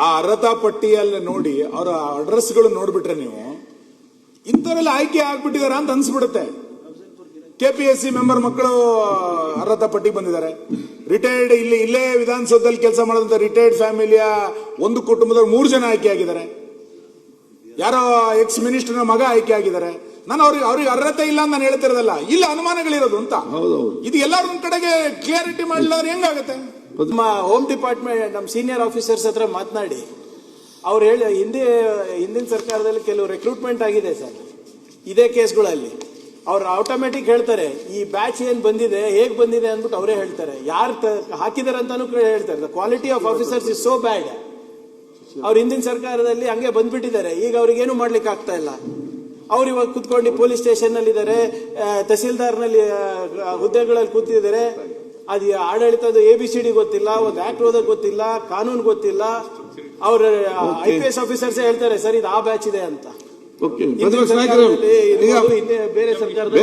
ಆ ಅರ್ಹತಾ ಪಟ್ಟಿಯಲ್ಲಿ ನೋಡಿ ಅವರ ಅಡ್ರೆಸ್ಗಳು ನೋಡ್ಬಿಟ್ರೆ ನೀವು ಇಂಥವೆಲ್ಲ ಆಯ್ಕೆ ಆಗ್ಬಿಟ್ಟಿದಾರ ಅಂತ ಅನ್ಸ್ಬಿಡುತ್ತೆ. KPSC ಮೆಂಬರ್ ಮಕ್ಕಳು ಅರ್ಹತಾ ಪಟ್ಟಿಗೆ ಬಂದಿದ್ದಾರೆ. ರಿಟೈರ್ಡ್ ಇಲ್ಲೇ ವಿಧಾನಸೌಧದಲ್ಲಿ ಕೆಲಸ ಮಾಡಿದಂತ ರಿಟೈರ್ಡ್ ಫ್ಯಾಮಿಲಿಯ ಒಂದು ಕುಟುಂಬದವ್ರು 3 ಜನ ಆಯ್ಕೆ ಆಗಿದ್ದಾರೆ. ಯಾರೋ ಎಕ್ಸ್ ಮಿನಿಸ್ಟರ್ನ ಮಗ ಆಯ್ಕೆ ಆಗಿದ್ದಾರೆ. ನಾನು ಅವ್ರಿಗೆ ಅರ್ಹತೆ ಇಲ್ಲ ಅಂತ ನಾನು ಹೇಳ್ತಿರೋದಲ್ಲ, ಇಲ್ಲ ಅನುಮಾನಗಳಿರೋದು ಅಂತ. ಇದು ಎಲ್ಲಾರು ಒಂದ್ ಕಡೆಗೆ ಕ್ಲಿಯರಿಟಿ ಮಾಡಿದ್ರೆ ಹೆಂಗಾಗತ್ತೆ? ನಮ್ಮ ಹೋಮ್ ಡಿಪಾರ್ಟ್ಮೆಂಟ್ ನಮ್ಮ ಸೀನಿಯರ್ ಆಫೀಸರ್ಸ್ ಹತ್ರ ಮಾತನಾಡಿ ಅವ್ರು ಹೇಳಿ ಹಿಂದಿನ ಸರ್ಕಾರದಲ್ಲಿ ಕೆಲವು ರೆಕ್ರೂಟ್ಮೆಂಟ್ ಆಗಿದೆ ಸರ್ ಇದೇ ಕೇಸ್ಗಳಲ್ಲಿ. ಅವ್ರು ಆಟೋಮೆಟಿಕ್ ಹೇಳ್ತಾರೆ ಈ ಬ್ಯಾಚ್ ಏನ್ ಬಂದಿದೆ ಹೇಗ್ ಬಂದಿದೆ ಅಂದ್ಬಿಟ್ಟು ಅವರೇ ಹೇಳ್ತಾರೆ. ಯಾರು ಹಾಕಿದಾರೆ ಅಂತಾನು ಹೇಳ್ತಾರೆ. The quality of officers is so ಬ್ಯಾಡ್. ಅವ್ರು ಹಿಂದಿನ ಸರ್ಕಾರದಲ್ಲಿ ಹಂಗೆ ಬಂದ್ಬಿಟ್ಟಿದ್ದಾರೆ. ಈಗ ಅವ್ರಿಗೇನು ಮಾಡ್ಲಿಕ್ಕೆ ಆಗ್ತಾ ಇಲ್ಲ. ಅವ್ರು ಇವಾಗ ಕುತ್ಕೊಂಡು ಪೊಲೀಸ್ ಸ್ಟೇಷನ್ ನಲ್ಲಿ ಇದ್ದಾರೆ, ತಹಸೀಲ್ದಾರ್ ನಲ್ಲಿ ಹುದ್ದೆಗಳಲ್ಲಿ ಕೂತಿದ್ದಾರೆ. ಅದು ಆಡಳಿತದ ABCD ಗೊತ್ತಿಲ್ಲ, ಒಂದು ಆಕ್ಟ್ ಓದಕ್ ಗೊತ್ತಿಲ್ಲ, ಕಾನೂನು ಗೊತ್ತಿಲ್ಲ. ಅವ್ರ IPS ಆಫೀಸರ್ಸ್ ಹೇಳ್ತಾರೆ ಸರ್ ಇದು ಆ ಬ್ಯಾಚ್ ಇದೆ ಅಂತ. ಬೇರೆ ಸರ್ಕಾರದ